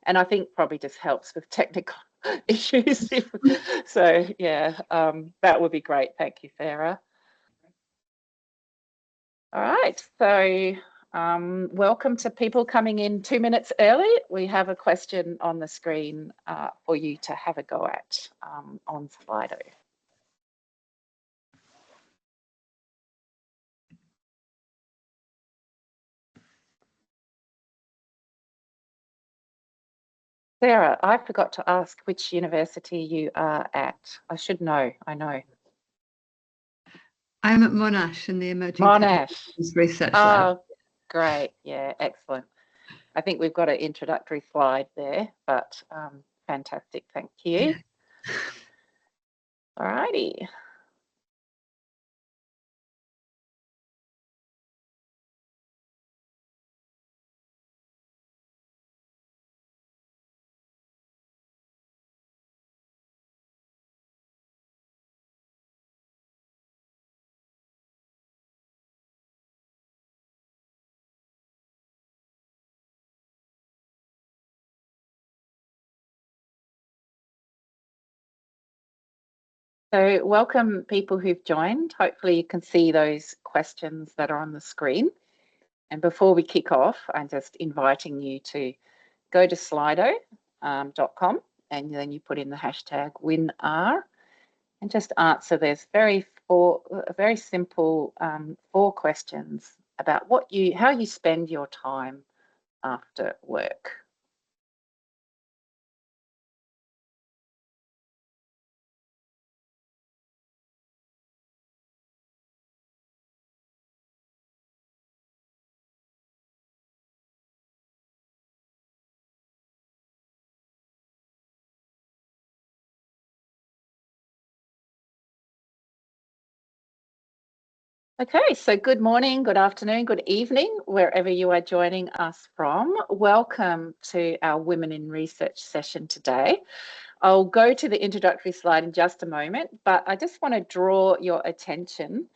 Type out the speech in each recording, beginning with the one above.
And I think probably just helps with technical issues. So, yeah, that would be great. Thank you, Sarah. All right, so welcome to people coming in 2 minutes early. We have a question on the screen for you to have a go at on Slido. Sarah, I forgot to ask which university you are at. I should know, I know. I'm at Monash in the Emerging Monash. Technologies Research Lab. Oh, great. Yeah, excellent. I think we've got an introductory slide there, but fantastic. Thank you. Yeah. All righty. So welcome people who've joined. Hopefully you can see those questions that are on the screen. And before we kick off, I'm just inviting you to go to slido.com and then you put in the hashtag WinR and just answer. There's very simple 4 questions about how you spend your time after work. Okay, so good morning, good afternoon, good evening, wherever you are joining us from. Welcome to our Women in Research session today. I'll go to the introductory slide in just a moment, but I just want to draw your attention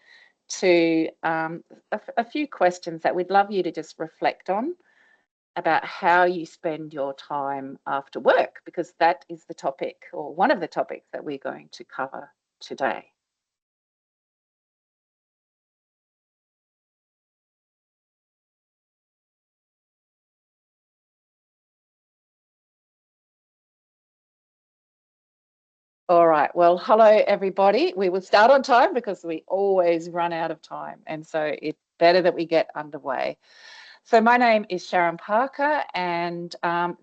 to a few questions that we'd love you to just reflect on about how you spend your time after work, because that is the topic, or one of the topics that we're going to cover today. All right, well, hello everybody. We will start on time because we always run out of time, and so it's better that we get underway. So my name is Sharon Parker, and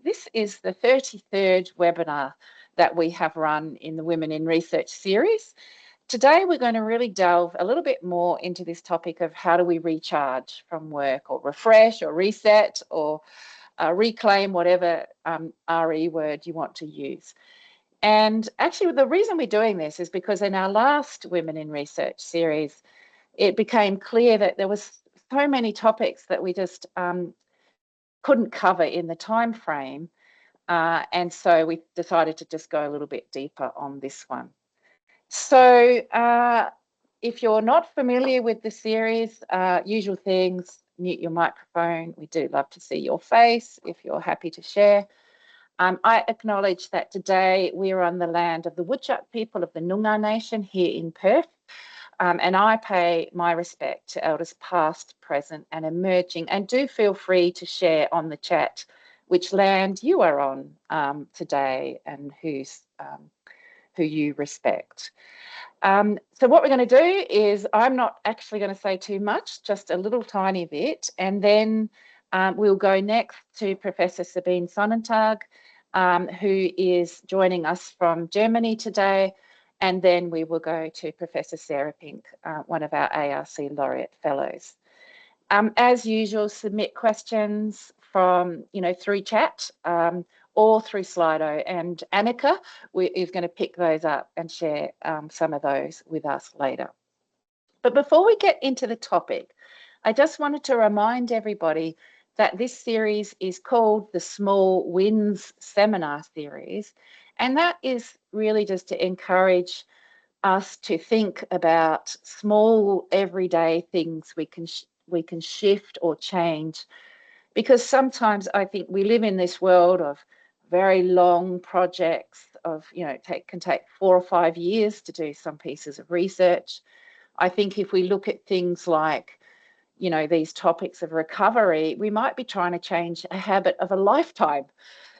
this is the 33rd webinar that we have run in the Women in Research series. Today we're going to really delve a little bit more into this topic of how do we recharge from work, or refresh, or reset, or reclaim, whatever RE word you want to use. And actually, the reason we're doing this is because in our last Women in Research series, it became clear that there was so many topics that we just couldn't cover in the time frame. And so we decided to just go a little bit deeper on this one. So if you're not familiar with the series, usual things, mute your microphone. We do love to see your face if you're happy to share. I acknowledge that today we're on the land of the Whadjuk people of the Noongar Nation here in Perth, and I pay my respect to elders past, present and emerging, and do feel free to share on the chat which land you are on today and who you respect. So what we're going to do is, I'm not actually going to say too much, just a little tiny bit, and then we'll go next to Professor Sabine Sonnentag, who is joining us from Germany today, and then we will go to Professor Sarah Pink, one of our ARC Laureate Fellows. As usual, submit questions from, through chat or through Slido, and Annika is going to pick those up and share some of those with us later. But before we get into the topic, I just wanted to remind everybody that this series is called the Small Wins Seminar Series, and that is really just to encourage us to think about small everyday things we can shift or change, because sometimes I think we live in this world of very long projects of, can take 4 or 5 years to do some pieces of research. I think if we look at things like, these topics of recovery, we might be trying to change a habit of a lifetime.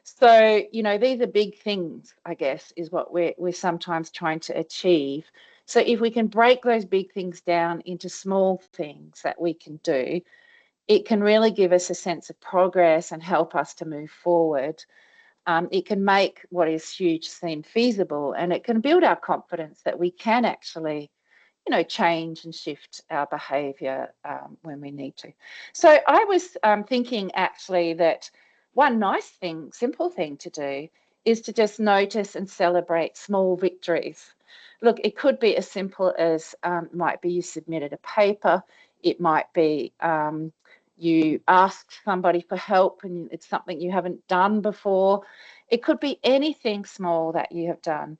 So, these are big things, I guess, is what we're sometimes trying to achieve. So if we can break those big things down into small things that we can do, it can really give us a sense of progress and help us to move forward. It can make what is huge seem feasible, and it can build our confidence that we can actually, change and shift our behaviour when we need to. So I was thinking actually that one nice thing, simple thing to do is to just notice and celebrate small victories. Look, it could be as simple as might be you submitted a paper. It might be you asked somebody for help and it's something you haven't done before. It could be anything small that you have done.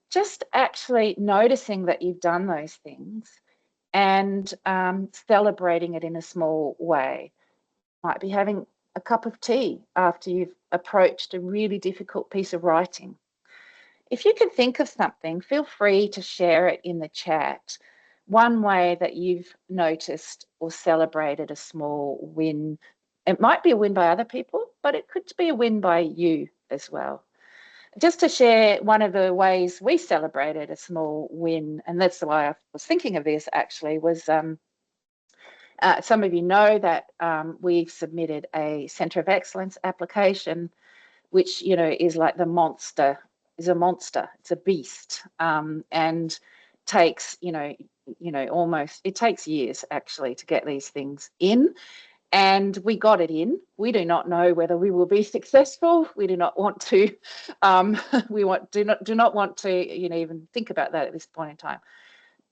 Just actually noticing that you've done those things and celebrating it in a small way. Might be having a cup of tea after you've approached a really difficult piece of writing. If you can think of something, feel free to share it in the chat. One way that you've noticed or celebrated a small win. It might be a win by other people, but it could be a win by you as well. Just to share one of the ways we celebrated a small win, and that's why I was thinking of this actually, was some of you know that we've submitted a Centre of Excellence application, which, is like the monster, is a monster, it's a beast, and takes, almost, it takes years actually to get these things in. And we got it in. We do not know whether we will be successful. We do not want to. Do not want to, even think about that at this point in time.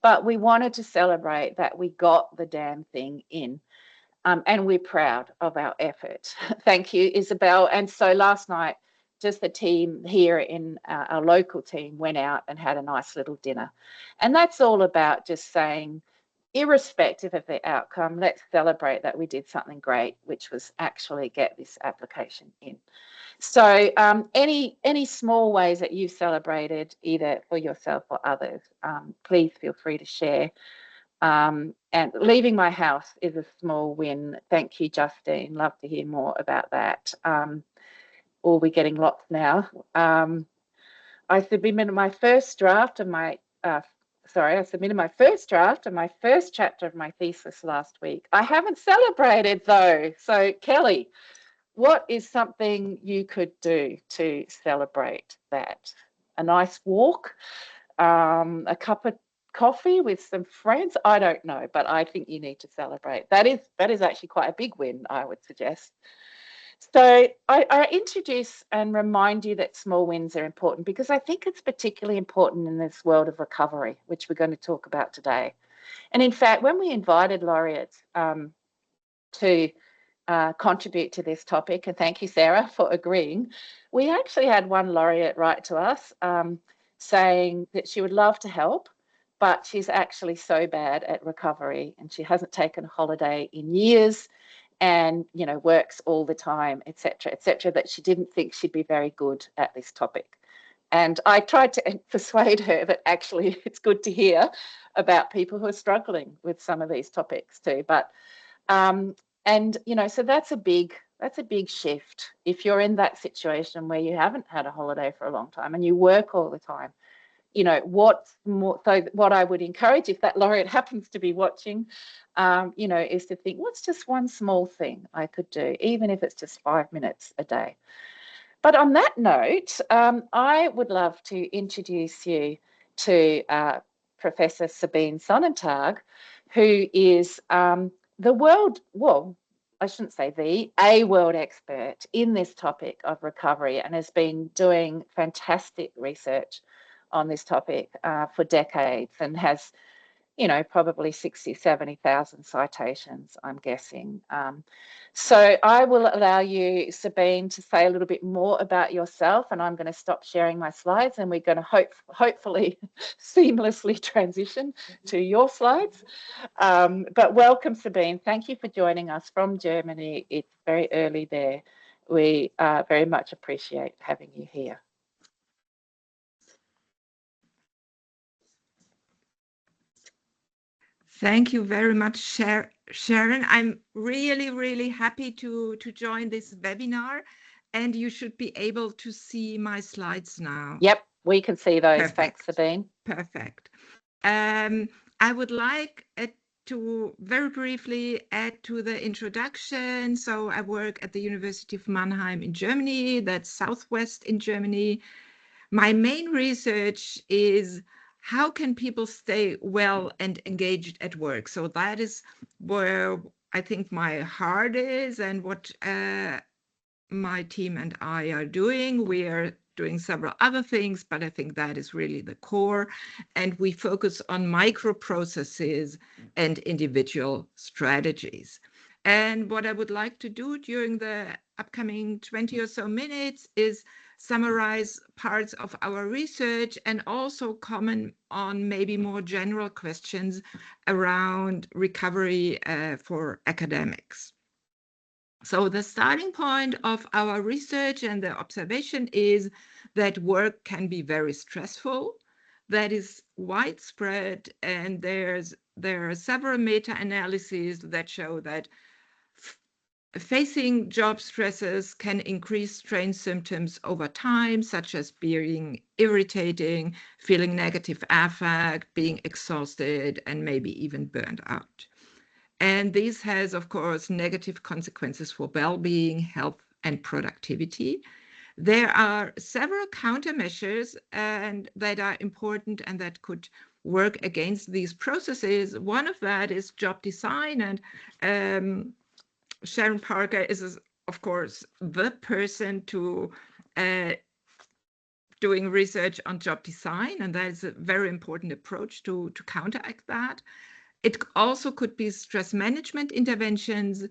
But we wanted to celebrate that we got the damn thing in, and we're proud of our effort. Thank you, Isabel. And so last night, just the team here in our local team went out and had a nice little dinner, and that's all about just saying, irrespective of the outcome, let's celebrate that we did something great, which was actually get this application in. So any small ways that you've celebrated, either for yourself or others, please feel free to share. And leaving my house is a small win. Thank you, Justine. Love to hear more about that. Or we're getting lots now. I submitted my first draft of my I submitted my first draft of my first chapter of my thesis last week. I haven't celebrated though. So Kelly, what is something you could do to celebrate that? A nice walk, a cup of coffee with some friends? I don't know, but I think you need to celebrate. That is actually quite a big win, I would suggest. So I introduce and remind you that small wins are important because I think it's particularly important in this world of recovery, which we're going to talk about today. And in fact, when we invited laureates to contribute to this topic, and thank you, Sarah, for agreeing, we actually had one laureate write to us saying that she would love to help, but she's actually so bad at recovery and she hasn't taken a holiday in years, and works all the time, etc., that she didn't think she'd be very good at this topic. And I tried to persuade her that actually it's good to hear about people who are struggling with some of these topics too. But so that's a big shift. If you're in that situation where you haven't had a holiday for a long time and you work all the time, what's more, so what I would encourage, if that laureate happens to be watching, is to think, what's just one small thing I could do, even if it's just 5 minutes a day. But on that note, I would love to introduce you to Professor Sabine Sonnentag, who is a world expert in this topic of recovery and has been doing fantastic research on this topic for decades and has, probably 60, 70,000 citations, I'm guessing. So I will allow you, Sabine, to say a little bit more about yourself, and I'm going to stop sharing my slides and we're going to hopefully seamlessly transition to your slides. But welcome, Sabine. Thank you for joining us from Germany. It's very early there. we very much appreciate having you here. Thank you very much, Sharon. I'm really happy to join this webinar, and you should be able to see my slides now. Yep, we can see those. Perfect. Thanks, Sabine. Perfect. I would like to very briefly add to the introduction. So I work at the University of Mannheim in Germany, that's southwest in Germany. My main research is how can people stay well and engaged at work? So that is where I think my heart is and what my team and I are doing. We are doing several other things, but I think that is really the core. And we focus on microprocesses and individual strategies. And what I would like to do during the upcoming 20 or so minutes is summarize parts of our research and also comment on maybe more general questions around recovery for academics. So the starting point of our research and the observation is that work can be very stressful. That is widespread, and there are several meta-analyses that show that facing job stresses can increase strain symptoms over time, such as being irritating, feeling negative affect, being exhausted, and maybe even burned out. And this has, of course, negative consequences for well-being, health, and productivity. There are several countermeasures that are important and that could work against these processes. One of that is job design, and Sharon Parker is, of course, the person to doing research on job design, and that is a very important approach to counteract that. It also could be stress management interventions,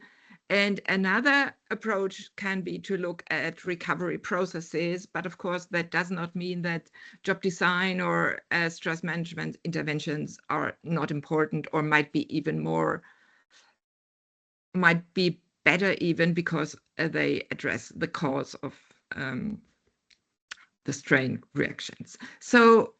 and another approach can be to look at recovery processes, but of course that does not mean that job design or stress management interventions are not important or might be better even because they address the cause of the strain reactions. So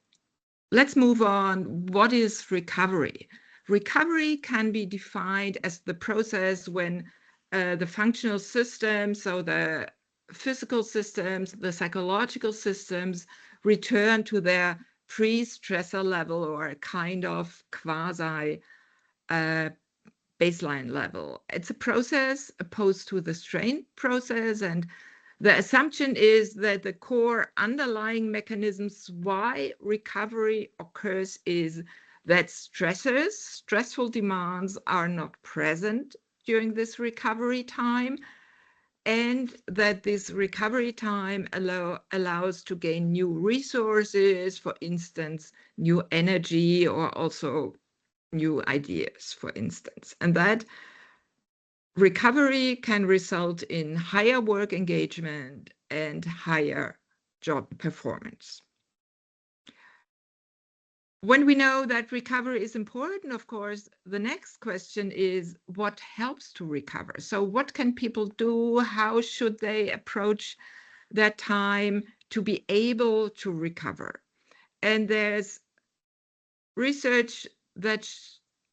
let's move on. What is recovery? Recovery can be defined as the process when the functional systems, so the physical systems, the psychological systems, return to their pre-stressor level or a kind of quasi baseline level. It's a process opposed to the strain process, and the assumption is that the core underlying mechanisms why recovery occurs is that stressful demands are not present during this recovery time, and that this recovery time allows to gain new resources, for instance, new energy or also new ideas, for instance. And that recovery can result in higher work engagement and higher job performance. When we know that recovery is important, of course, the next question is what helps to recover? So what can people do? How should they approach that time to be able to recover? And there's research that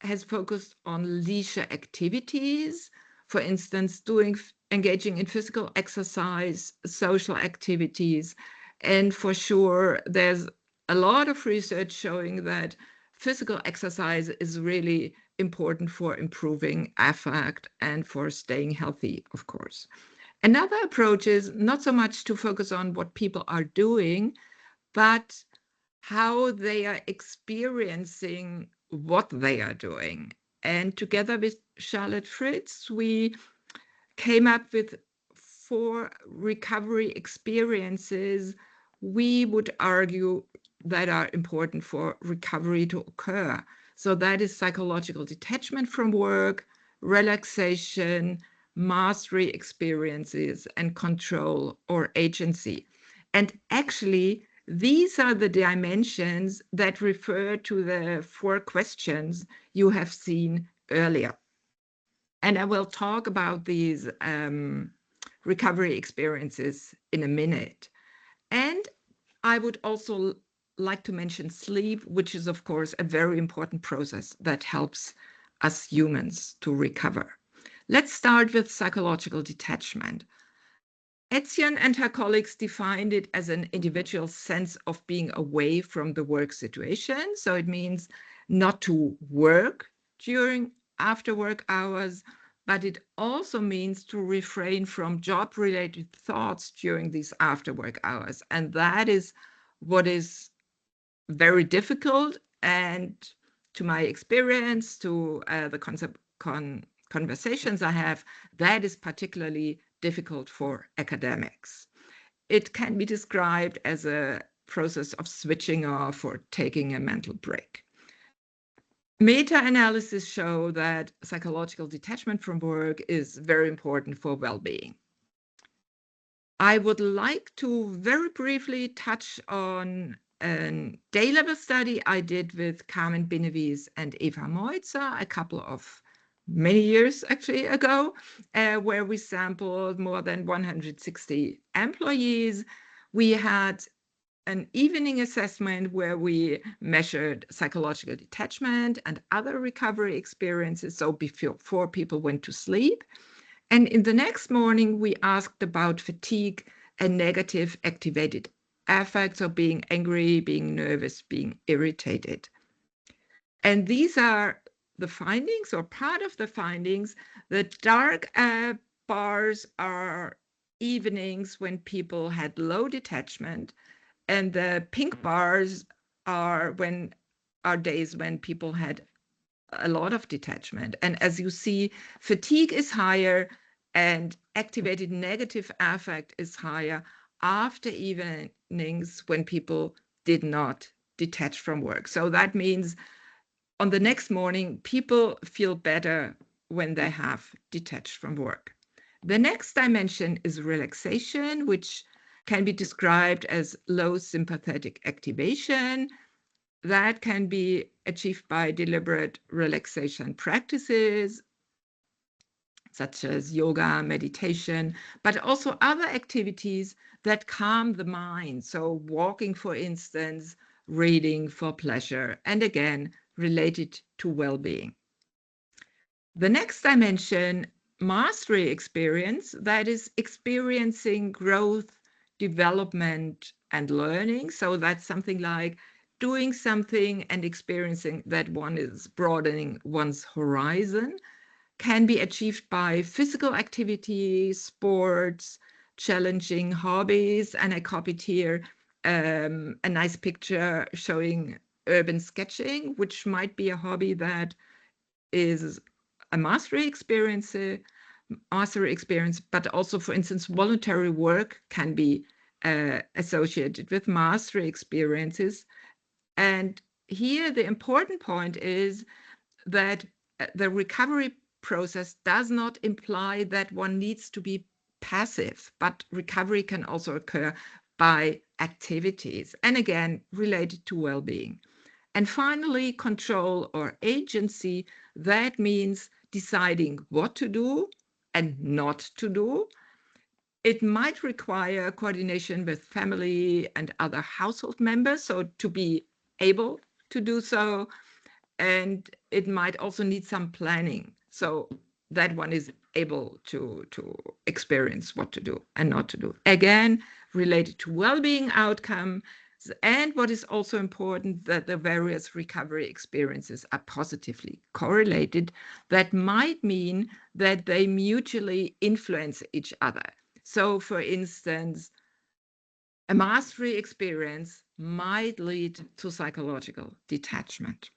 has focused on leisure activities, for instance, engaging in physical exercise, social activities, and for sure, there's a lot of research showing that physical exercise is really important for improving affect and for staying healthy, of course. Another approach is not so much to focus on what people are doing, but how they are experiencing what they are doing. And together with Charlotte Fritz, we came up with 4 recovery experiences we would argue that are important for recovery to occur. So that is psychological detachment from work, relaxation, mastery experiences, and control or agency. And actually, these are the dimensions that refer to the 4 questions you have seen earlier. And I will talk about these recovery experiences in a minute. And I would also like to mention sleep, which is, of course, a very important process that helps us humans to recover. Let's start with psychological detachment. Etienne and her colleagues defined it as an individual sense of being away from the work situation. So it means not to work during after work hours, but it also means to refrain from job-related thoughts during these after work hours. And that is what is very difficult. And to my experience, to the conversations I have, that is particularly difficult for academics. It can be described as a process of switching off or taking a mental break. Meta-analysis show that psychological detachment from work is very important for well-being. I would like to very briefly touch on a day-level study I did with Carmen Benevides and Eva Moitzer a couple of many years actually ago, where we sampled more than 160 employees. We had an evening assessment where we measured psychological detachment and other recovery experiences, so before people went to sleep. And in the next morning, we asked about fatigue and negative activated affects, so being angry, being nervous, being irritated. And these are the findings, or part of the findings. The dark bars are evenings when people had low detachment, and the pink bars are days when people had a lot of detachment. And as you see, fatigue is higher and activated negative affect is higher after evenings when people did not detach from work. So that means on the next morning, people feel better when they have detached from work. The next dimension is relaxation, which can be described as low sympathetic activation. That can be achieved by deliberate relaxation practices, such as yoga, meditation, but also other activities that calm the mind. So walking, for instance, reading for pleasure, and again, related to well-being. The next dimension, mastery experience, that is experiencing growth, development, and learning. So that's something like doing something and experiencing that one is broadening one's horizon, can be achieved by physical activity, sports, challenging hobbies. And I copied here a nice picture showing urban sketching, which might be a hobby that is a mastery experience, but also, for instance, voluntary work can be associated with mastery experiences. And here the important point is that the recovery process does not imply that one needs to be passive, but recovery can also occur by activities, and again, related to well-being. And finally, control or agency, that means deciding what to do and not to do. It might require coordination with family and other household members, so to be able to do so. And it might also need some planning, so that one is able to experience what to do and not to do. Again, related to well-being outcomes. And what is also important, that the various recovery experiences are positively correlated. That might mean that they mutually influence each other. So, for instance, a mastery experience might lead to psychological detachment.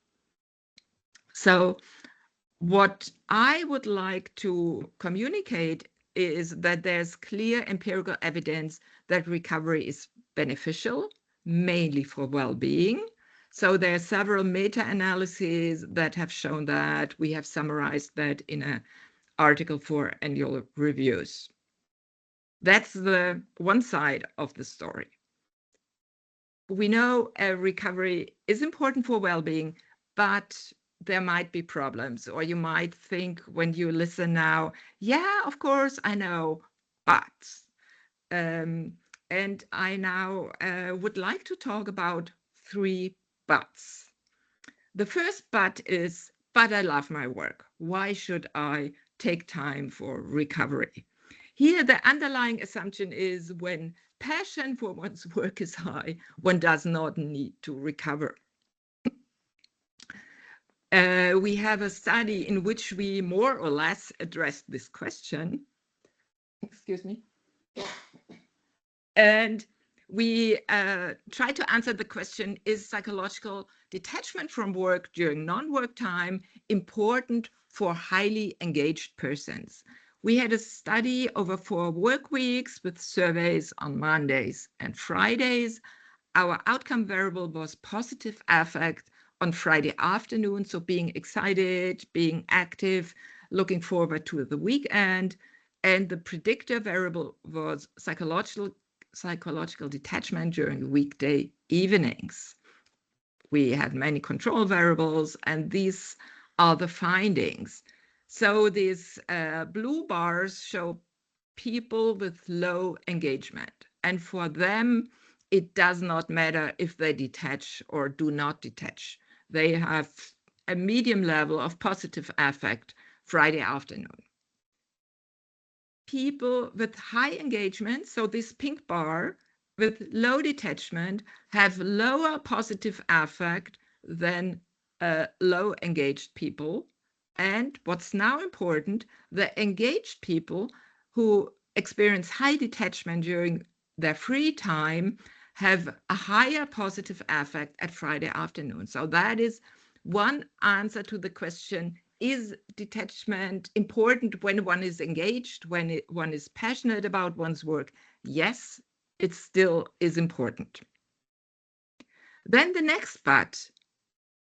So what I would like to communicate is that there's clear empirical evidence that recovery is beneficial, mainly for well-being. So there are several meta-analyses that have shown that. We have summarized that in an article for annual reviews. That's the one side of the story. We know recovery is important for well-being, but there might be problems, or you might think when you listen now, yeah, of course, I know, buts. And I now would like to talk about 3 buts. The first but is, but I love my work. Why should I take time for recovery? Here, the underlying assumption is when passion for one's work is high, one does not need to recover. We have a study in which we more or less addressed this question. Excuse me. And we try to answer the question, is psychological detachment from work during non-work time important for highly engaged persons? We had a study over 4 work weeks with surveys on Mondays and Fridays. Our outcome variable was positive affect on Friday afternoon, so being excited, being active, looking forward to the weekend. And the predictor variable was psychological detachment during weekday evenings. We had many control variables, and these are the findings. So these blue bars show people with low engagement, and for them, it does not matter if they detach or do not detach. They have a medium level of positive affect Friday afternoon. People with high engagement, so this pink bar, with low detachment, have lower positive affect than low engaged people. And what's now important, the engaged people who experience high detachment during their free time have a higher positive affect at Friday afternoon. So that is one answer to the question, is detachment important when one is engaged, when one is passionate about one's work? Yes, it still is important. Then the next but,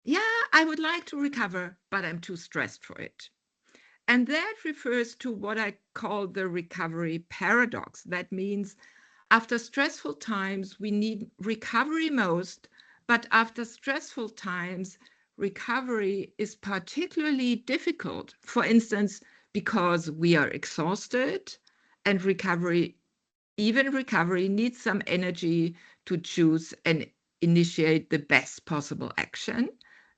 yeah, I would like to recover, but I'm too stressed for it. And that refers to what I call the recovery paradox. That means after stressful times, we need recovery most, but after stressful times, recovery is particularly difficult. For instance, because we are exhausted, and even recovery needs some energy to choose and initiate the best possible action.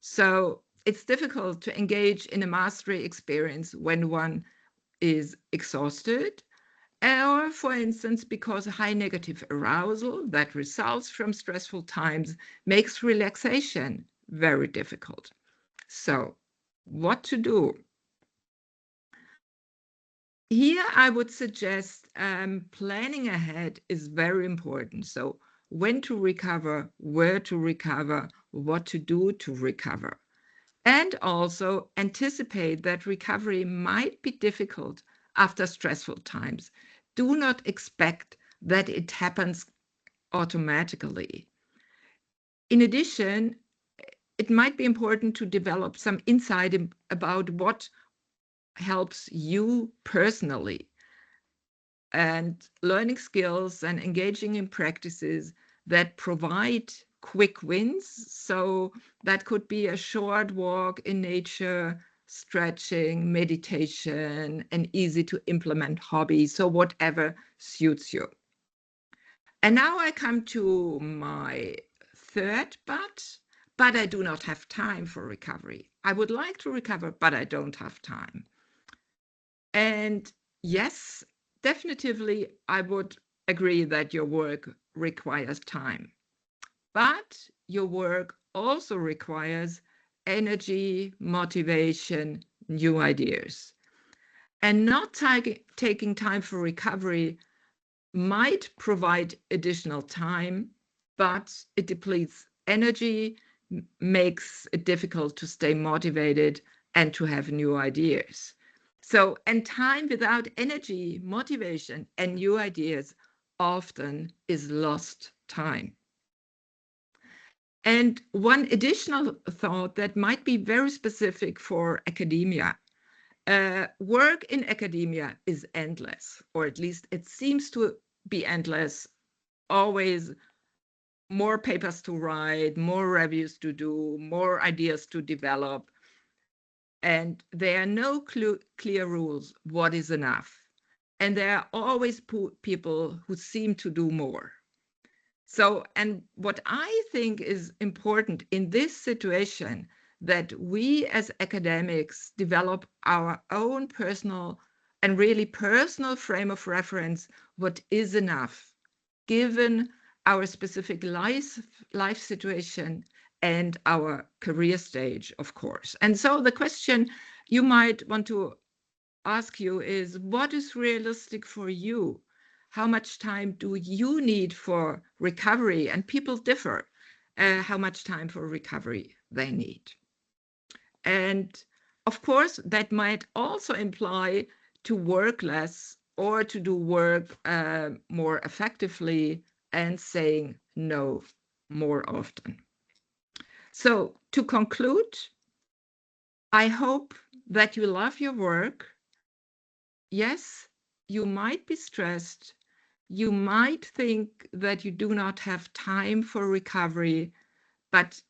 So it's difficult to engage in a mastery experience when one is exhausted, or for instance, because high negative arousal that results from stressful times makes relaxation very difficult. So what to do? Here I would suggest planning ahead is very important. So when to recover, where to recover, what to do to recover. And also anticipate that recovery might be difficult after stressful times. Do not expect that it happens automatically. In addition, it might be important to develop some insight about what helps you personally, and learning skills and engaging in practices that provide quick wins. So that could be a short walk in nature, stretching, meditation, an easy to implement hobby. So whatever suits you. And now I come to my third but I do not have time for recovery. I would like to recover, but I don't have time. And yes, definitively, I would agree that your work requires time, but your work also requires energy, motivation, new ideas. And not taking time for recovery might provide additional time, but it depletes energy, makes it difficult to stay motivated and to have new ideas. So, and time without energy, motivation, and new ideas often is lost time. And one additional thought that might be very specific for academia. Work in academia is endless, or at least it seems to be endless. Always more papers to write, more reviews to do, more ideas to develop. And there are no clear rules what is enough. and there are always people who seem to do more. So, and what I think is important in this situation, that we as academics develop our own personal and really personal frame of reference, what is enough, given our specific life situation and our career stage, of course. And so the question you might want to ask you is, what is realistic for you? How much time do you need for recovery? And people differ how much time for recovery they need. And of course, that might also imply to work less or to do work more effectively and saying no more often. So to conclude, I hope that you love your work. Yes, you might be stressed. You might think that you do not have time for recovery, but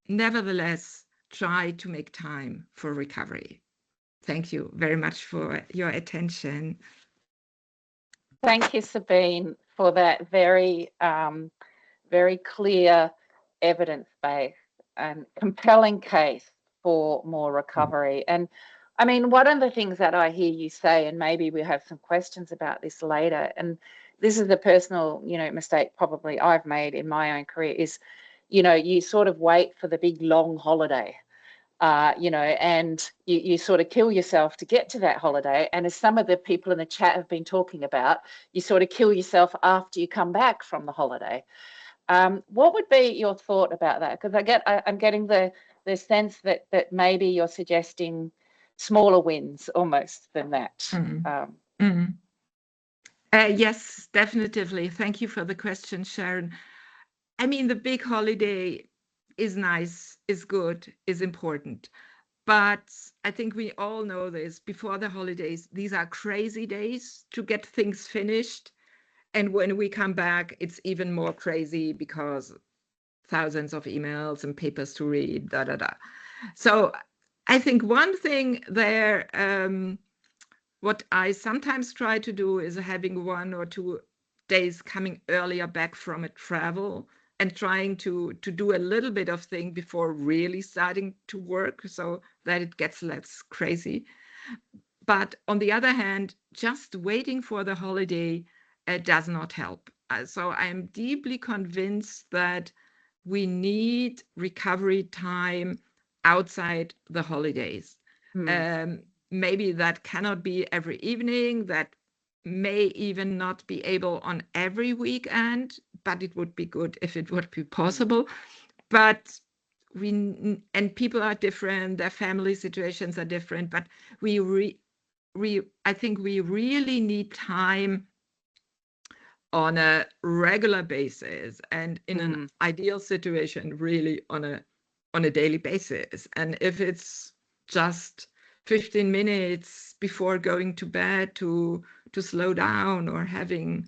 nevertheless, try to make time for recovery. Thank you very much for your attention. Thank you, Sabine, for that very, very clear, evidence-based and compelling case for more recovery. And I mean, one of the things that I hear you say, and maybe we have some questions about this later, and this is the personal, mistake probably I've made in my own career, is, you sort of wait for the big long holiday. And you sort of kill yourself to get to that holiday. And as some of the people in the chat have been talking about, you sort of kill yourself after you come back from the holiday. What would be your thought about that? Because I'm getting the sense that maybe you're suggesting smaller wins almost than that. Yes, definitely. Thank you for the question, Sharon. I mean, the big holiday is nice, is good, is important. But I think we all know this, before the holidays, these are crazy days to get things finished. And when we come back, it's even more crazy because thousands of emails and papers to read, So I think one thing there, what I sometimes try to do is having 1 or 2 days coming earlier back from a travel and trying to do a little bit of thing before really starting to work so that it gets less crazy. But on the other hand, just waiting for the holiday does not help. So I am deeply convinced that we need recovery time outside the holidays. Maybe that cannot be every evening, that may even not be able on every weekend, but it would be good if it would be possible. But and people are different, their family situations are different, but I think we really need time on a regular basis, and in an ideal situation, really on a daily basis. And if it's just 15 minutes before going to bed to slow down, or having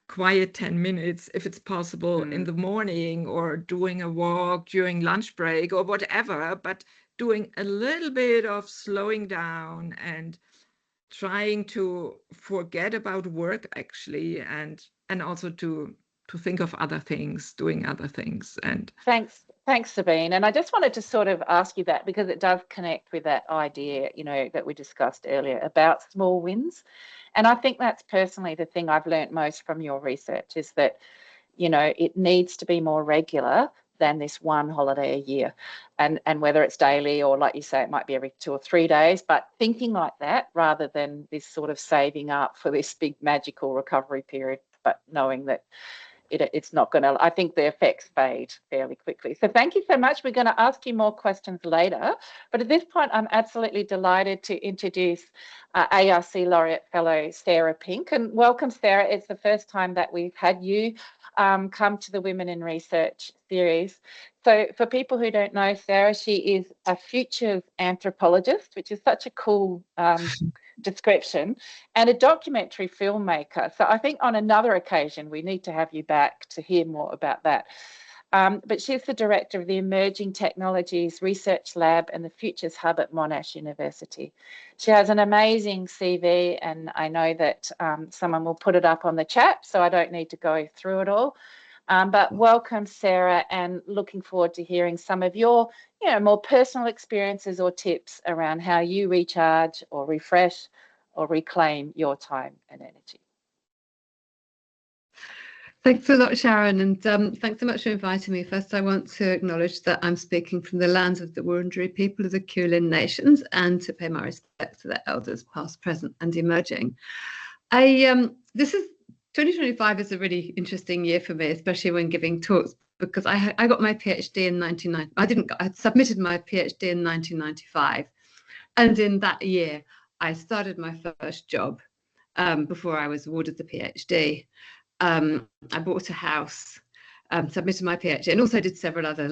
quiet 10 minutes, if it's possible, in the morning, or doing a walk during lunch break or whatever, but doing a little bit of slowing down and trying to forget about work actually, and also to think of other things, doing other things. And Thanks, Sabine. And I just wanted to sort of ask you that, because it does connect with that idea, that we discussed earlier about small wins. And I think that's personally the thing I've learned most from your research, is that, it needs to be more regular than this one holiday a year. And whether it's daily, or like you say, it might be every 2 or 3 days, but thinking like that rather than this sort of saving up for this big magical recovery period, but knowing that it's not going to, I think the effects fade fairly quickly. So thank you so much. We're going to ask you more questions later. But at this point, I'm absolutely delighted to introduce ARC Laureate Fellow Sarah Pink. And welcome, Sarah. It's the first time that we've had you come to the Women in Research series. So for people who don't know Sarah, she is a futures anthropologist, which is such a cool description, and a documentary filmmaker. So I think on another occasion we need to have you back to hear more about that. But she's the director of the Emerging Technologies Research Lab and the Futures Hub at Monash University. She has an amazing CV, and I know that someone will put it up on the chat, so I don't need to go through it all. But welcome, Sarah, and looking forward to hearing some of your, more personal experiences or tips around how you recharge or refresh or reclaim your time and energy. Thanks a lot, Sharon, and thanks so much for inviting me. First, I want to acknowledge that I'm speaking from the lands of the Wurundjeri people of the Kulin Nations, and to pay my respects to their elders, past, present, and emerging. This is 2025 is a really interesting year for me, especially when giving talks, because I got my PhD in 1990. I submitted my PhD in 1995, and in that year, I started my first job before I was awarded the PhD. I bought a house, submitted my PhD, and also did several other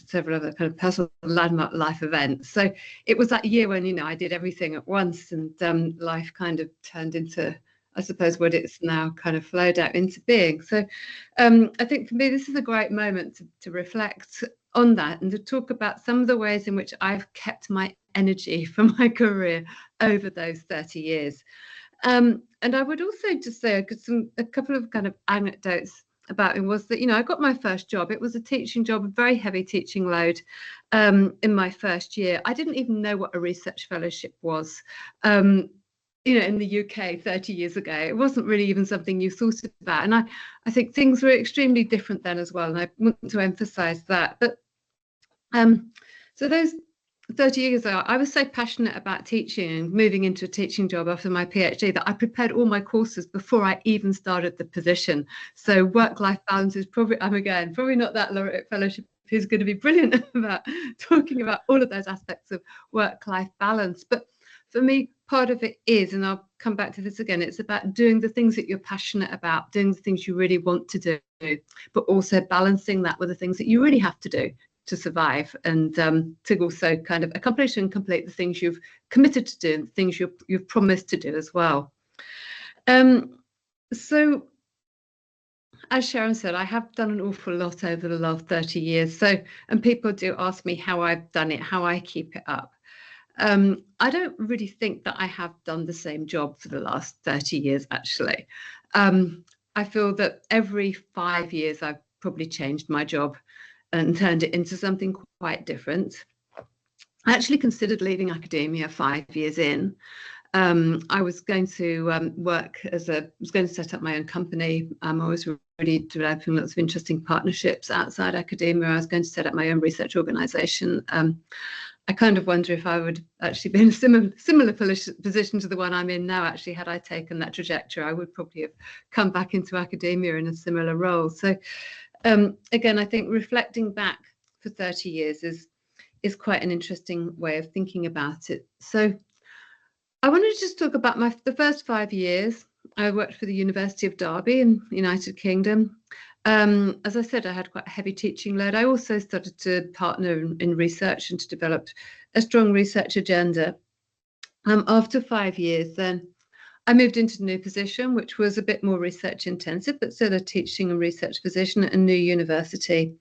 several other kind of personal landmark life events. So it was that year when, I did everything at once, and life kind of turned into, I suppose, what it's now kind of flowed out into being. So I think for me, this is a great moment to reflect on that and to talk about some of the ways in which I've kept my energy for my career over those 30 years. And I would also just say a couple of kind of anecdotes about it was that, I got my first job. It was a teaching job, a very heavy teaching load in my first year. I didn't even know what a research fellowship was. In the UK 30 years ago, it wasn't really even something you thought about. And I think things were extremely different then as well. And I want to emphasize that. But so those 30 years ago, I was so passionate about teaching and moving into a teaching job after my PhD that I prepared all my courses before I even started the position. So work-life balance is probably not that laureate fellowship who's going to be brilliant about talking about all of those aspects of work-life balance. But for me, part of it is, and I'll come back to this again, it's about doing the things that you're passionate about, doing the things you really want to do, but also balancing that with the things that you really have to do to survive, and to also kind of accomplish and complete the things you've committed to do, and things you've promised to do as well. So as Sharon said, I have done an awful lot over the last 30 years. And people do ask me how I've done it, how I keep it up. I don't really think that I have done the same job for the last 30 years, actually. I feel that every 5 years I've probably changed my job and turned it into something quite different. I actually considered leaving academia 5 years in. I was going to was going to set up my own company. I was really developing lots of interesting partnerships outside academia. I was going to set up my own research organization. I kind of wonder if I would actually be in a similar position to the one I'm in now. Actually, had I taken that trajectory, I would probably have come back into academia in a similar role. So again, I think reflecting back for 30 years is quite an interesting way of thinking about it. So I wanted to just talk about the first 5 years. I worked for the University of Derby in the United Kingdom. As I said, I had quite a heavy teaching load. I also started to partner in research and to develop a strong research agenda. After 5 years, then I moved into a new position, which was a bit more research intensive, but still a teaching and research position at a new university.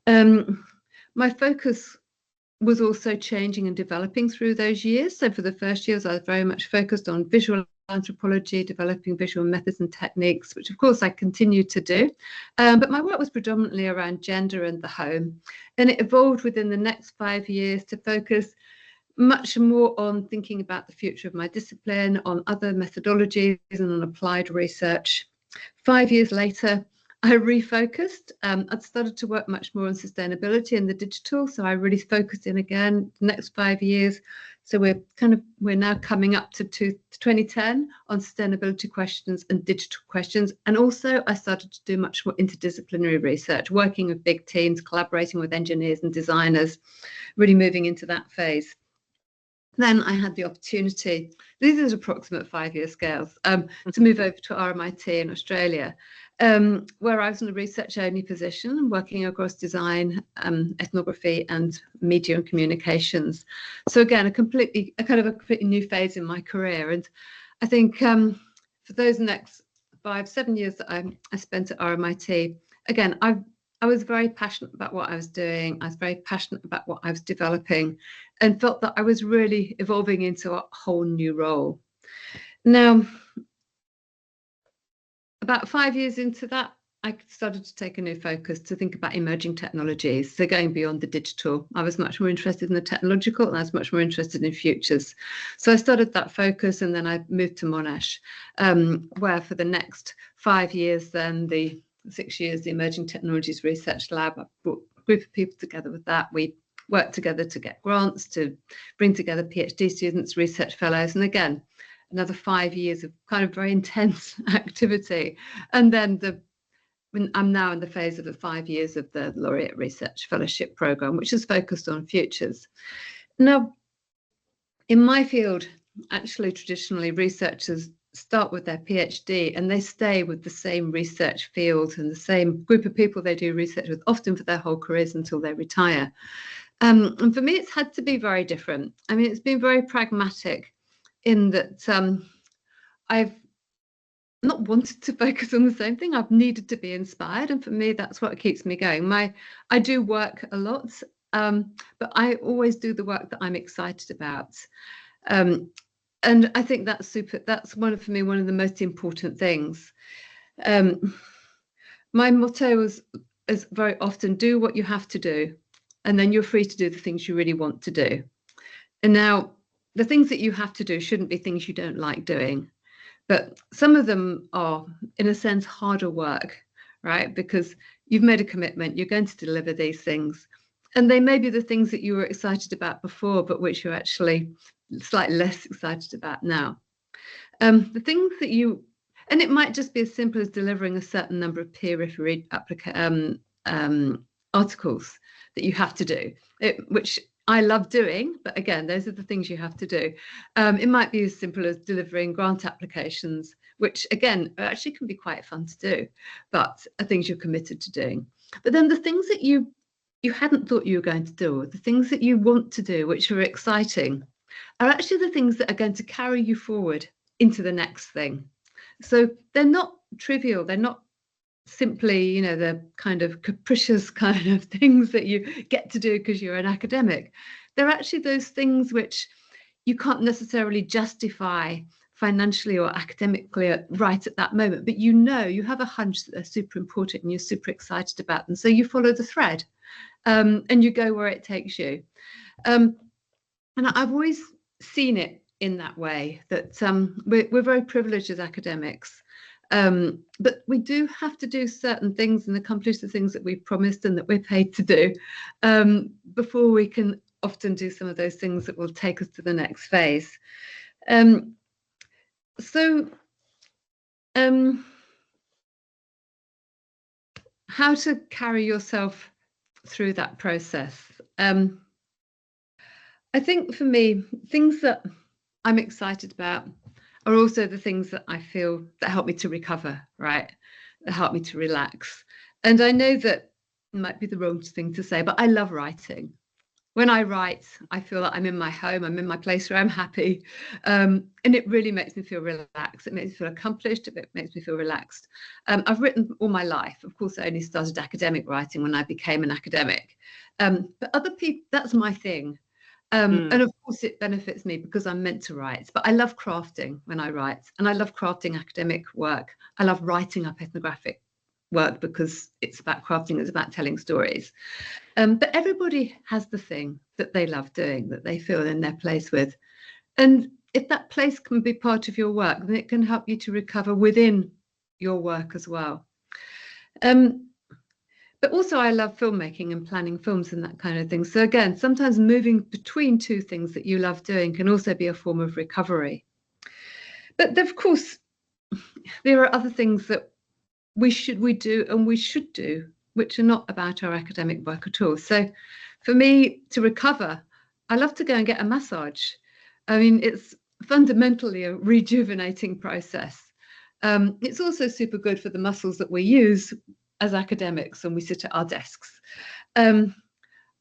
My focus was also changing and developing through those years. So for the first years, I was very much focused on visual anthropology, developing visual methods and techniques, which of course I continued to do. But my work was predominantly around gender and the home. And it evolved within the next 5 years to focus much more on thinking about the future of my discipline, on other methodologies and on applied research. 5 years later, I refocused. I'd started to work much more on sustainability and the digital. So I really focused in again the next 5 years. So we're now coming up to 2010 on sustainability questions and digital questions. And also I started to do much more interdisciplinary research, working with big teams, collaborating with engineers and designers, really moving into that phase. Then I had the opportunity, these are approximate 5-year scales, to move over to RMIT in Australia, where I was in a research-only position, working across design, ethnography, and media and communications. So again, a completely new phase in my career. And I think for those next 5-7 years that I spent at RMIT, again, I was very passionate about what I was doing. I was very passionate about what I was developing, and felt that I was really evolving into a whole new role. Now, about 5 years into that, I started to take a new focus to think about emerging technologies. So going beyond the digital, I was much more interested in the technological, and I was much more interested in futures. So I started that focus, and then I moved to Monash, where for the next 5 years, then the 6 years, the Emerging Technologies Research Lab, I brought a group of people together with that. We worked together to get grants, to bring together PhD students, research fellows, and again, another 5 years of kind of very intense activity. And then I'm now in the phase of the 5 years of the Laureate Research Fellowship Programme, which is focused on futures. Now, in my field, actually, traditionally, researchers start with their PhD and they stay with the same research field and the same group of people they do research with, often for their whole careers until they retire. And for me, it's had to be very different. I mean, it's been very pragmatic in that I've not wanted to focus on the same thing. I've needed to be inspired, and for me, that's what keeps me going. I do work a lot, but I always do the work that I'm excited about, and I think that's super. That's for me one of the most important things. My motto is very often do what you have to do, and then you're free to do the things you really want to do. And now, the things that you have to do shouldn't be things you don't like doing. But some of them are, in a sense, harder work, right? Because you've made a commitment, you're going to deliver these things. And they may be the things that you were excited about before, but which you're actually slightly less excited about now. The things that and it might just be as simple as delivering a certain number of peer-reviewed articles that you have to do, which I love doing, but again, those are the things you have to do. It might be as simple as delivering grant applications, which again, actually can be quite fun to do, but are things you're committed to doing. But then the things that you hadn't thought you were going to do, or the things that you want to do, which are exciting, are actually the things that are going to carry you forward into the next thing. So they're not trivial, they're not simply, the kind of capricious kind of things that you get to do because you're an academic. They're actually those things which you can't necessarily justify financially or academically right at that moment, but you have a hunch that they're super important and you're super excited about them. So you follow the thread and you go where it takes you. And I've always seen it in that way, that we're very privileged as academics. But we do have to do certain things and accomplish the things that we've promised and that we're paid to do before we can often do some of those things that will take us to the next phase. How to carry yourself through that process? I think for me, things that I'm excited about are also the things that I feel that help me to recover, right? That help me to relax. And I know that it might be the wrong thing to say, but I love writing. When I write, I feel like I'm in my home, I'm in my place where I'm happy. And it really makes me feel relaxed. It makes me feel accomplished. It makes me feel relaxed. I've written all my life. Of course, I only started academic writing when I became an academic. But other people, that's my thing. And of course, it benefits me because I'm meant to write. But I love crafting when I write. And I love crafting academic work. I love writing up ethnographic work because it's about crafting, it's about telling stories. But everybody has the thing that they love doing, that they feel in their place with. And if that place can be part of your work, then it can help you to recover within your work as well. But also I love filmmaking and planning films and that kind of thing. So again, sometimes moving between two things that you love doing can also be a form of recovery. But of course, there are other things that we do and we should do, which are not about our academic work at all. So for me, to recover, I love to go and get a massage. I mean, it's fundamentally a rejuvenating process. It's also super good for the muscles that we use as academics when we sit at our desks. I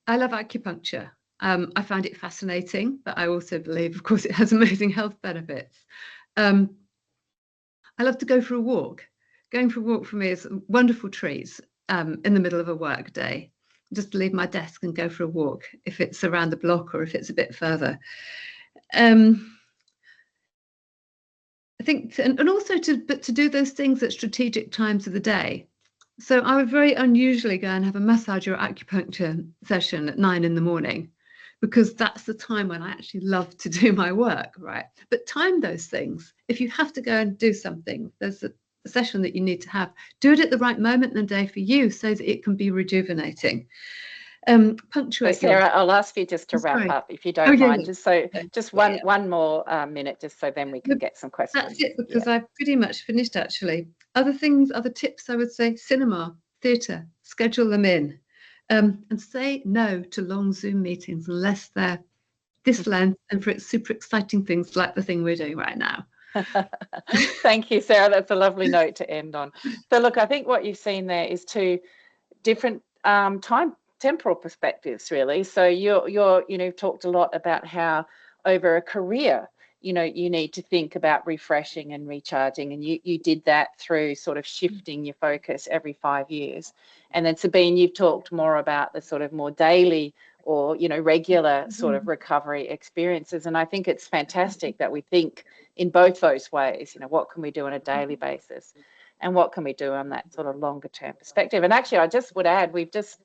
love acupuncture. I find it fascinating, but I also believe, of course, it has amazing health benefits. I love to go for a walk. Going for a walk for me is a wonderful treat. in the middle of a work day. Just leave my desk and go for a walk if it's around the block or if it's a bit further. I think, and also to do those things at strategic times of the day. So I would very unusually go and have a massage or acupuncture session at 9 in the morning, because that's the time when I actually love to do my work, right? But time those things. If you have to go and do something, there's a session that you need to have, do it at the right moment in the day for you so that it can be rejuvenating. Punctuate. So Sarah, I'll ask you just to wrap up, if you don't mind, just one more minute, just so then we can get some questions. That's it, because I've pretty much finished, actually. Other tips I would say: cinema, theatre, schedule them in, and say no to long Zoom meetings unless they're this length and for super exciting things like the thing we're doing right now. Thank you, Sarah. That's a lovely note to end on. So look, I think what you've seen there is two different temporal perspectives, really. So you've talked a lot about how over a career, you need to think about refreshing and recharging, and you did that through sort of shifting your focus every 5 years. And then Sabine, you've talked more about the sort of more daily or regular sort of recovery experiences. And I think it's fantastic that we think in both those ways. What can we do on a daily basis, and what can we do on that sort of longer term perspective? And actually, I just would add, we've just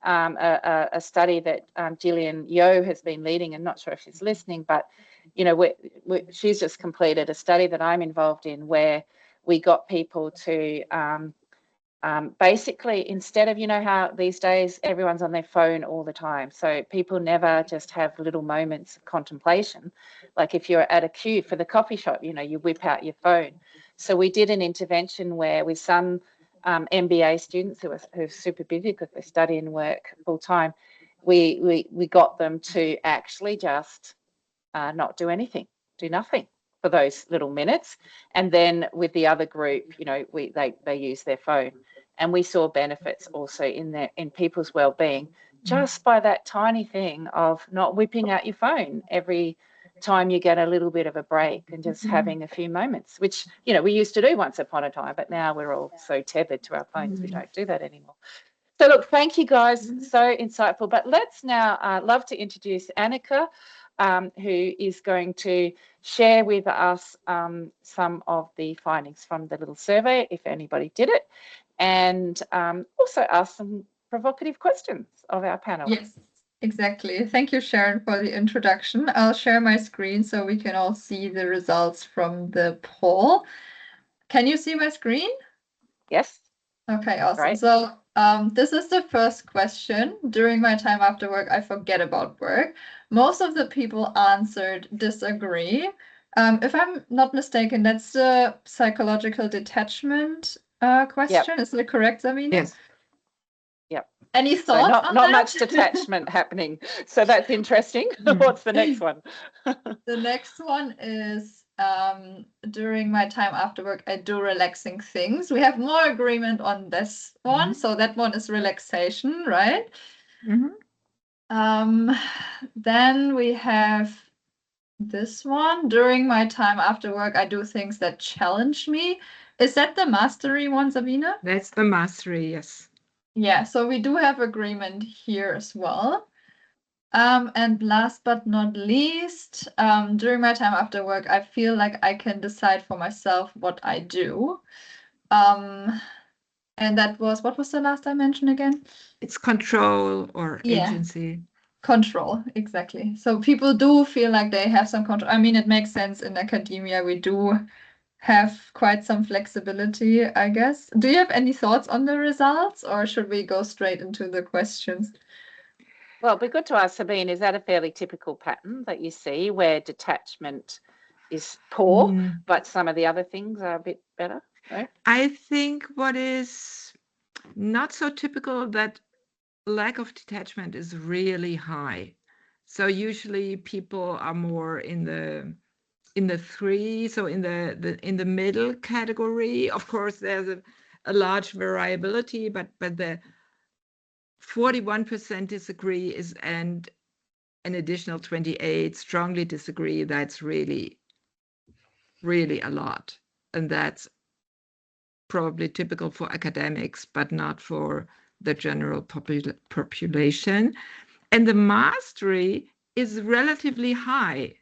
a study that Gillian Yeo has been leading, and not sure if she's listening, but she's just completed a study that I'm involved in, where we got people to basically, instead of, how these days everyone's on their phone all the time, so people never just have little moments of contemplation. Like if you're at a queue for the coffee shop, you whip out your phone. So we did an intervention where, with some MBA students who are super busy because they study and work full time, we got them to actually just not do anything, do nothing for those little minutes. And then with the other group, they use their phone, and we saw benefits also in people's well-being just by that tiny thing of not whipping out your phone every time you get a little bit of a break, and just having a few moments, which we used to do once upon a time, but now we're all so tethered to our phones, we don't do that anymore. So look, thank you guys, so insightful. But let's now love to introduce Annika, who is going to share with us some of the findings from the little survey, if anybody did it, and also ask some provocative questions of our panel. Yes, exactly. Thank you, Sharon, for the introduction. I'll share my screen so we can all see the results from the poll. Can you see my screen? Yes. Okay, awesome. Great. So this is the first question. During my time after work, I forget about work. Most of the people answered disagree. If I'm not mistaken, that's the psychological detachment question. Yep. Is that correct, Sabine? Yes. Yep. Any thoughts on not that? much detachment happening. So that's interesting. What's the next one? The next one is during my time after work, I do relaxing things. We have more agreement on this one. So that one is relaxation, right? Then we have this one. During my time after work, I do things that challenge me. Is that the mastery one, Sabine? That's the mastery, yes. Yeah, so we do have agreement here as well. And last but not least, during my time after work, I feel like I can decide for myself what I do. And that was, what was the last I mentioned again? It's control or agency. Control, exactly. So people do feel like they have some control. I mean, it makes sense in academia. We do have quite some flexibility, I guess. Do you have any thoughts on the results, or should we go straight into the questions? Well, it'd be good to ask Sabine, is that a fairly typical pattern that you see, where detachment is poor, but some of the other things are a bit better? Right? I think what is not so typical, that lack of detachment is really high. So usually people are more in the 3, so in the middle category. Of course, there's a large variability, but the 41% disagree and an additional 28 strongly disagree. That's really, really a lot, and that's probably typical for academics, but not for the general population. And the mastery is relatively high,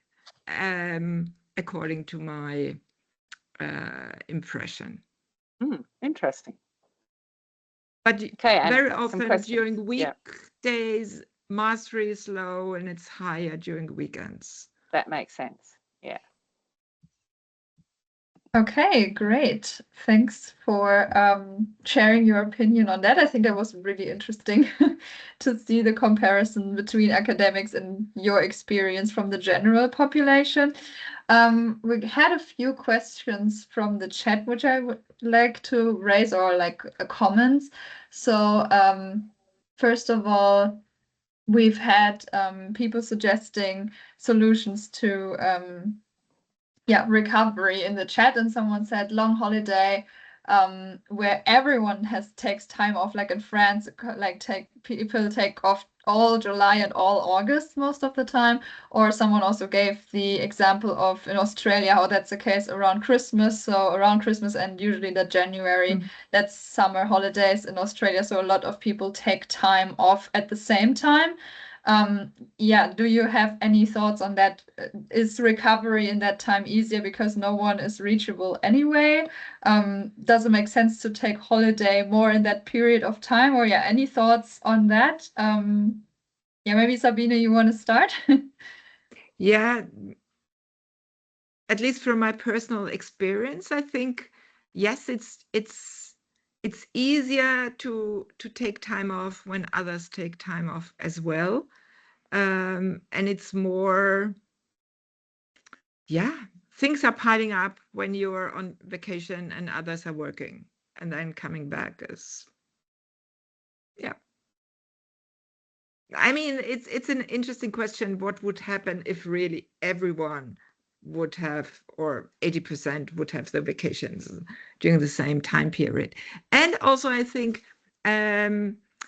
according to my impression. Interesting. But Okay, and very some often questions. during Yeah, weekdays, mastery is low and it's higher during weekends. that makes sense. Yeah. Okay, great. Thanks for sharing your opinion on that. I think that was really interesting to see the comparison between academics and your experience from the general population. We had a few questions from the chat, which I would like to raise, or like comments. So first of all, we've had people suggesting solutions to recovery in the chat, and someone said long holiday, where everyone takes time off, like in France, like people take off all July and all August most of the time. Or someone also gave the example of in Australia how that's the case around Christmas. So around Christmas and usually the January, that's summer holidays in Australia. So a lot of people take time off at the same time. Do you have any thoughts on that? Is recovery in that time easier because no one is reachable anyway? Does it make sense to take holiday more in that period of time? Or any thoughts on that? Maybe Sabine, you want to start? Yeah, at least from my personal experience, I think, yes, it's easier to take time off when others take time off as well. And it's more, things are piling up when you're on vacation and others are working, and then coming back is, I mean, it's an interesting question. What would happen if really everyone would have, or 80% would have the vacations during the same time period? And also, I think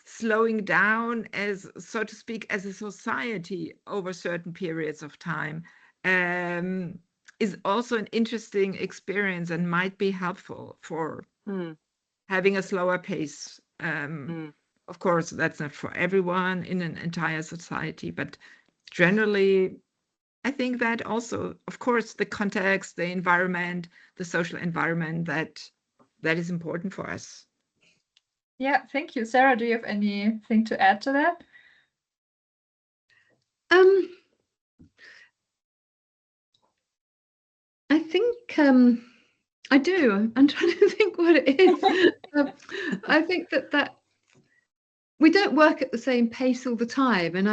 slowing down, as so to speak, as a society over certain periods of time is also an interesting experience and might be helpful for having a slower pace. Of course, that's not for everyone in an entire society, but generally, I think that also, of course, the context, the environment, the social environment, that is important for us. Yeah, thank you. Sarah, do you have anything to add to that? I think I do. I'm trying to think what it is. I think that we don't work at the same pace all the time, and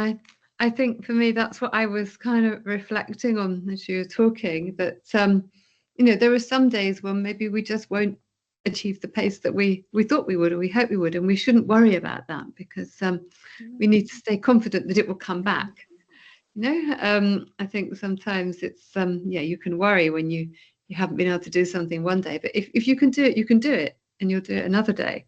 I think for me that's what I was kind of reflecting on as you were talking. That there are some days when maybe we just won't achieve the pace that we thought we would, or we hope we would, and we shouldn't worry about that because we need to stay confident that it will come back. I think sometimes it's you can worry when you haven't been able to do something one day, but if you can do it, you can do it, and you'll do it another day.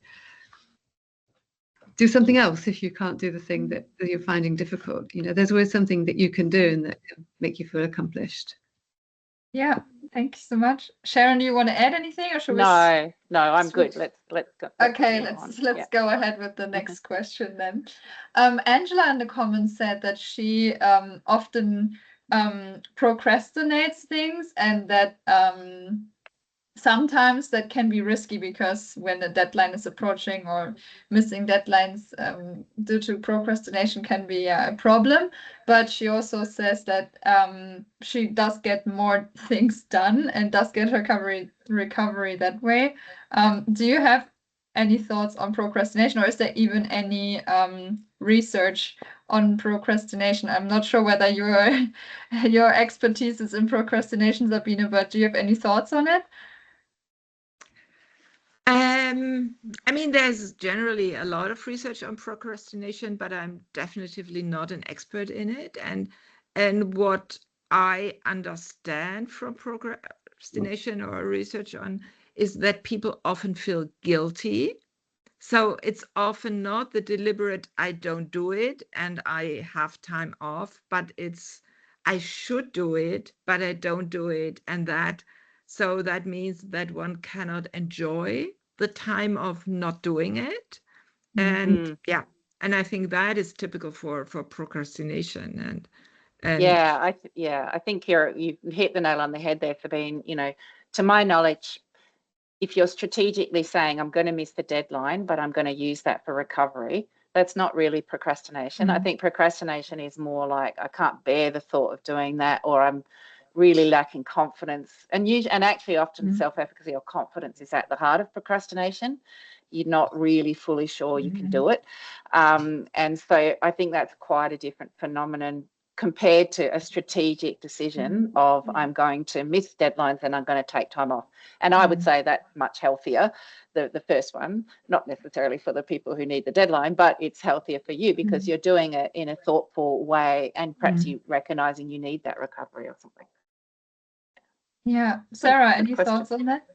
Do something else if you can't do the thing that you're finding difficult. There's always something that you can do and that can make you feel accomplished. Yeah, thank you so much. Sharon, do you want to add anything, or should we? No, I'm good. Let's go. Okay, let's go ahead with the next question then. Angela in the comments said that she often procrastinates things, and that sometimes that can be risky because when a deadline is approaching, or missing deadlines due to procrastination can be a problem. But she also says that she does get more things done and does get recovery that way. Do you have any thoughts on procrastination, or is there even any research on procrastination? I'm not sure whether your expertise is in procrastination, Sabine, but do you have any thoughts on it? I mean, there's generally a lot of research on procrastination, but I'm definitively not an expert in it. And what I understand from procrastination or research on is that people often feel guilty. So it's often not the deliberate, I don't do it and I have time off, but it's, I should do it, but I don't do it. And so that means that one cannot enjoy the time of not doing it. And and I think that is typical for procrastination. And I think you hit the nail on the head there, Sabine. You know, to my knowledge, if you're strategically saying, I'm going to miss the deadline, but I'm going to use that for recovery, that's not really procrastination. I think procrastination is more like, I can't bear the thought of doing that, or I'm really lacking confidence. And actually often self-efficacy or confidence is at the heart of procrastination. You're not really fully sure you can do it. And so I think that's quite a different phenomenon compared to a strategic decision of I'm going to miss deadlines and I'm going to take time off. And I would say that's much healthier, the first one, not necessarily for the people who need the deadline, but it's healthier for you because you're doing it in a thoughtful way and perhaps you recognizing you need that recovery or something. Yeah. Sarah, any thoughts on that?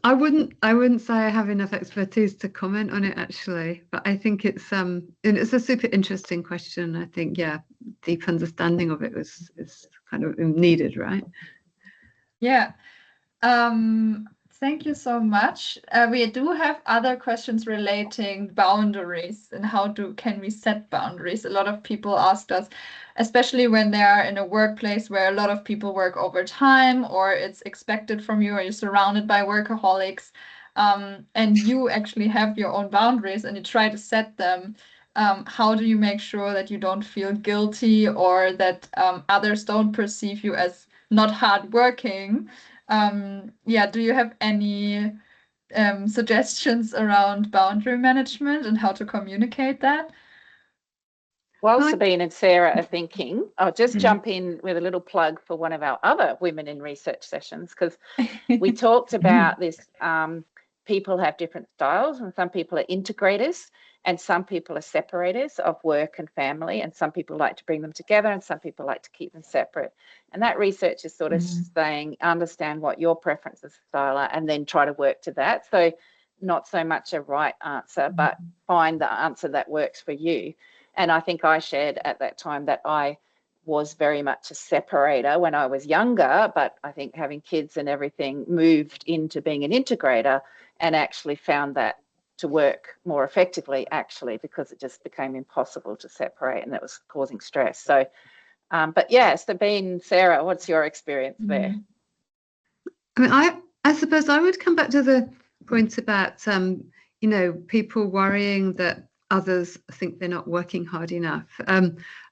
I wouldn't say I have enough expertise to comment on it actually, but I think it's a super interesting question. I think deep understanding of it is kind of needed, right? Yeah. Thank you so much. We do have other questions relating boundaries and how can we set boundaries. A lot of people asked us, especially when they are in a workplace where a lot of people work overtime or it's expected from you or you're surrounded by workaholics, and you actually have your own boundaries and you try to set them. How do you make sure that you don't feel guilty or that others don't perceive you as not hardworking? Do you have any suggestions around boundary management and how to communicate that? While Sabine and Sarah are thinking, I'll just jump in with a little plug for one of our other Women in Research sessions, because we talked about this. People have different styles, and some people are integrators and some people are separators of work and family, and some people like to bring them together and some people like to keep them separate. And that research is sort of saying, understand what your preferences style are and then try to work to that. So not so much a right answer, but find the answer that works for you. And I think I shared at that time that I was very much a separator when I was younger, but I think having kids and everything moved into being an integrator and actually found that to work more effectively, actually, because it just became impossible to separate and that was causing stress. So, but yeah, Sabine, Sarah, what's your experience there? I mean, I suppose I would come back to the point about, people worrying that others think they're not working hard enough.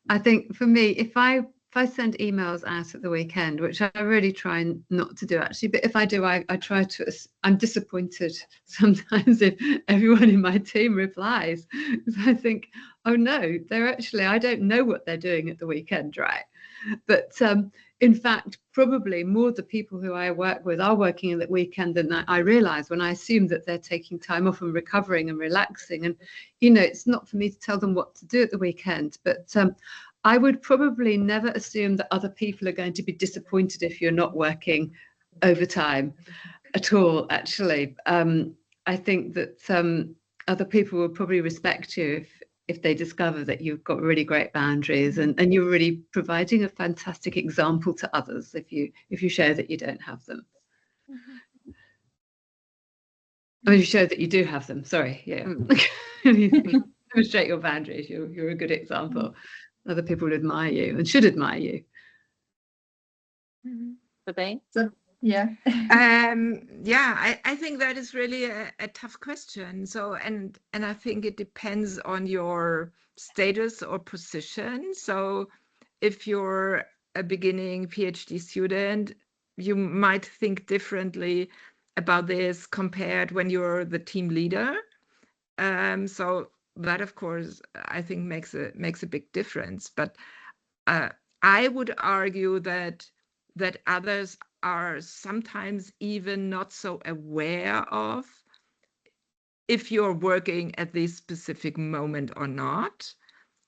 I think for me, if I send emails out at the weekend, which I really try not to do actually, but if I do, I try to, I'm disappointed sometimes if everyone in my team replies, because I think, oh no, I don't know what they're doing at the weekend, right? But in fact, probably more the people who I work with are working at the weekend than I realize when I assume that they're taking time off and recovering and relaxing. And, it's not for me to tell them what to do at the weekend, but I would probably never assume that other people are going to be disappointed if you're not working overtime at all, actually. I think that other people will probably respect you if they discover that you've got really great boundaries and you're really providing a fantastic example to others if you show that you don't have them. I mean, you show that you do have them. Sorry, yeah. You demonstrate your boundaries. You're a good example. Other people admire you and should admire you. Sabine? I think that is really a tough question. So, and I think it depends on your status or position. So if you're a beginning PhD student, you might think differently about this compared when you're the team leader. So that, of course, I think makes a big difference. But I would argue that others are sometimes even not so aware of if you're working at this specific moment or not.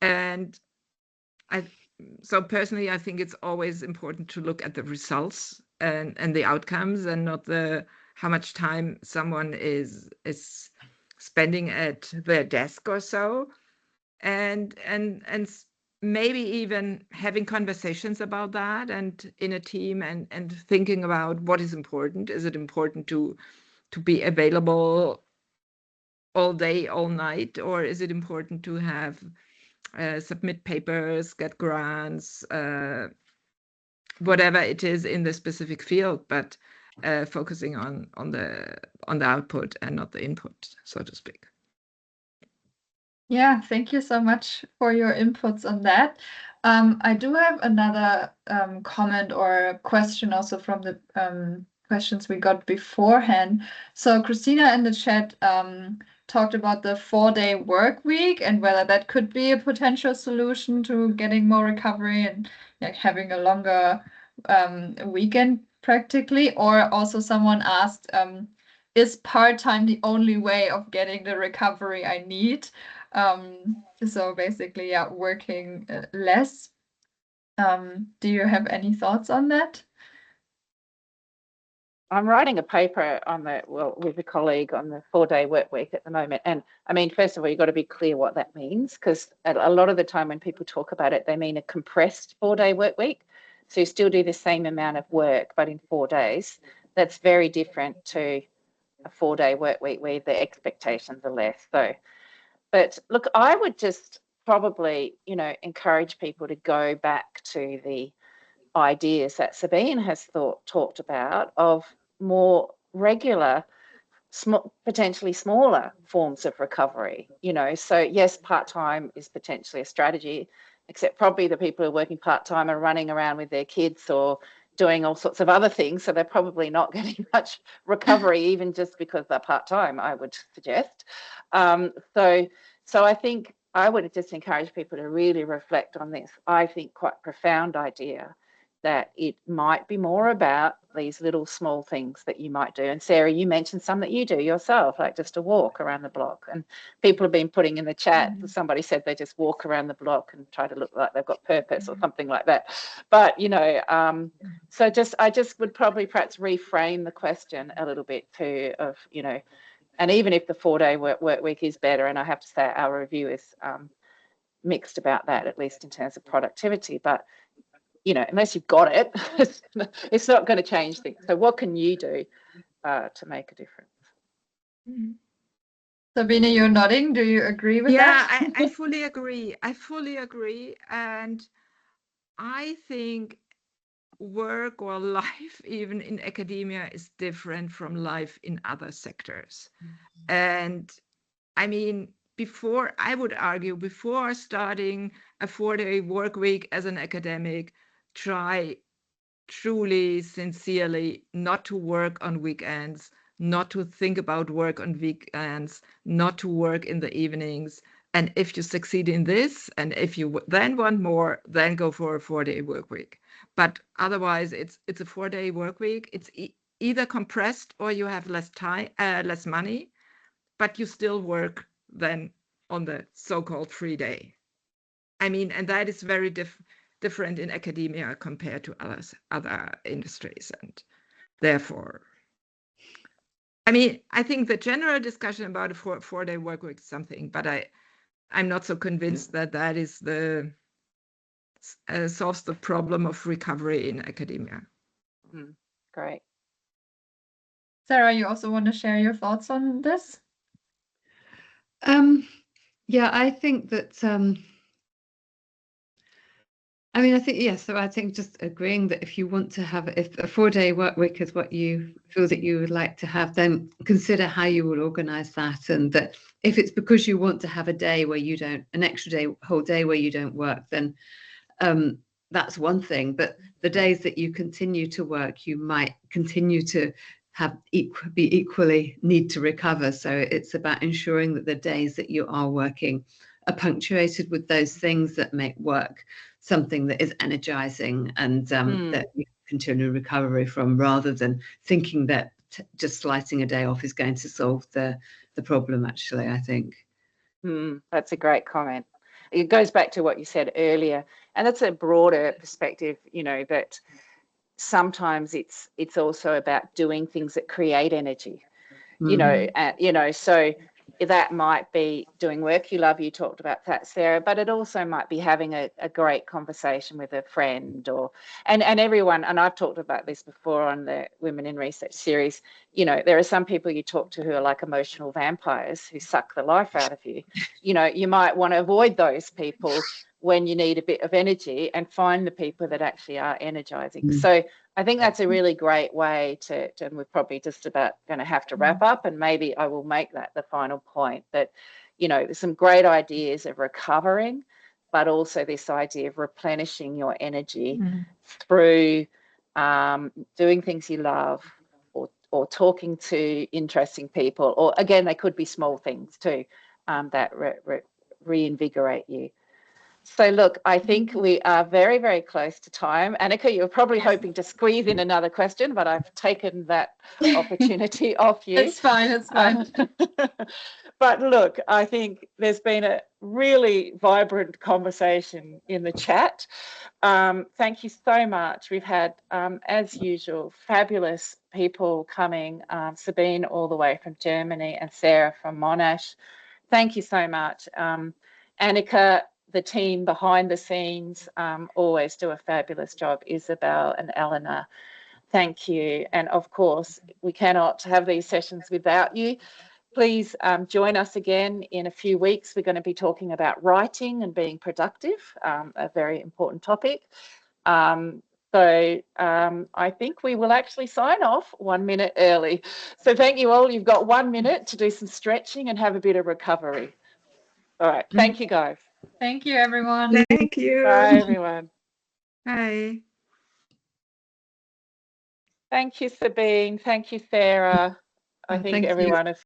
And so personally, I think it's always important to look at the results and the outcomes and not how much time someone is spending at their desk or so. And maybe even having conversations about that and in a team and thinking about what is important. Is it important to to be available all day, all night, or is it important to have submit papers, get grants, whatever it is in the specific field, but focusing on the output and not the input, so to speak. Yeah, thank you so much for your inputs on that. I do have another comment or question also from the questions we got beforehand. So Christina in the chat talked about the 4-day work week and whether that could be a potential solution to getting more recovery and like having a longer weekend practically. Or also someone asked, is part-time the only way of getting the recovery I need? So basically, yeah, working less. Do you have any thoughts on that? I'm writing a paper on with a colleague on the 4-day work week at the moment. And I mean, first of all, you've got to be clear what that means, because a lot of the time when people talk about it, they mean a compressed 4-day work week. So you still do the same amount of work, but in 4 days. That's very different to a 4-day work week where the expectations are less. So, but look, I would just probably, encourage people to go back to the ideas that Sabine has talked about of more regular, potentially smaller forms of recovery. So yes, part-time is potentially a strategy, except probably the people who are working part-time are running around with their kids or doing all sorts of other things, so they're probably not getting much recovery even just because they're part-time, I would suggest. So I think I would just encourage people to really reflect on this, I think, quite profound idea that it might be more about these little small things that you might do. And Sarah, you mentioned some that you do yourself, like just a walk around the block. And people have been putting in the chat, somebody said they just walk around the block and try to look like they've got purpose or something like that. But, so I just would probably perhaps reframe the question a little bit and even if the 4-day work week is better, and I have to say our review is mixed about that, at least in terms of productivity, but unless you've got it, it's not going to change things. So what can you do to make a difference? Sabine, you're nodding. Do you agree with that? Yeah, I fully agree. I fully agree. And I think work or life, even in academia, is different from life in other sectors. And I mean, I would argue, before starting a 4-day work week as an academic, try truly, sincerely not to work on weekends, not to think about work on weekends, not to work in the evenings. And if you succeed in this, and if you then want more, then go for a 4-day work week. But otherwise, it's a 4-day work week. It's either compressed or you have less time, less money, but you still work then on the so-called 3-day. I mean, and that is very different in academia compared to other industries. And therefore, I mean, I think the general discussion about a 4-day work week is something, but I'm not so convinced that is solves the problem of recovery in academia. Great. Sarah, you also want to share your thoughts on this? Yeah, I think that so I think just agreeing that if you want to have, if a 4-day work week is what you feel that you would like to have, then consider how you will organize that. And that if it's because you want to have a day where you don't, an extra day, whole day where you don't work, then that's one thing. But the days that you continue to work, you might continue to be equally need to recover. So it's about ensuring that the days that you are working are punctuated with those things that make work something that is energizing and that you continue recovery from, rather than thinking that just slicing a day off is going to solve the problem, actually, I think. That's a great comment. It goes back to what you said earlier, and that's a broader perspective, that sometimes it's also about doing things that create energy, so that might be doing work you love. You talked about that, Sarah, but it also might be having a great conversation with a friend, or and everyone. And I've talked about this before on the Women in Research series. You know, there are some people you talk to who are like emotional vampires who suck the life out of you. You know, you might want to avoid those people when you need a bit of energy, and find the people that actually are energizing. So I think that's a really great way to, and we're probably just about going to have to wrap up, and maybe I will make that the final point, that, you know, there's some great ideas of recovering, but also this idea of replenishing your energy through doing things you love, or talking to interesting people, or again, they could be small things too, that reinvigorate you. So look, I think we are very, very close to time. Annika, you're probably hoping to squeeze in another question, but I've taken that opportunity off you. It's fine, it's fine. But look, I think there's been a really vibrant conversation in the chat. Thank you so much. We've had, as usual, fabulous people coming, Sabine all the way from Germany and Sarah from Monash. Thank you so much. Annika, the team behind the scenes always do a fabulous job. Isabel and Eleanor, thank you. And of course, we cannot have these sessions without you. Please join us again in a few weeks. We're going to be talking about writing and being productive, a very important topic. So I think we will actually sign off 1 minute early. So thank you all. You've got 1 minute to do some stretching and have a bit of recovery. All right. Thank you, guys. Thank you, everyone. Thank you. Bye, everyone. Bye. Thank you, Sabine. Thank you, Sarah. I think Thank you. everyone is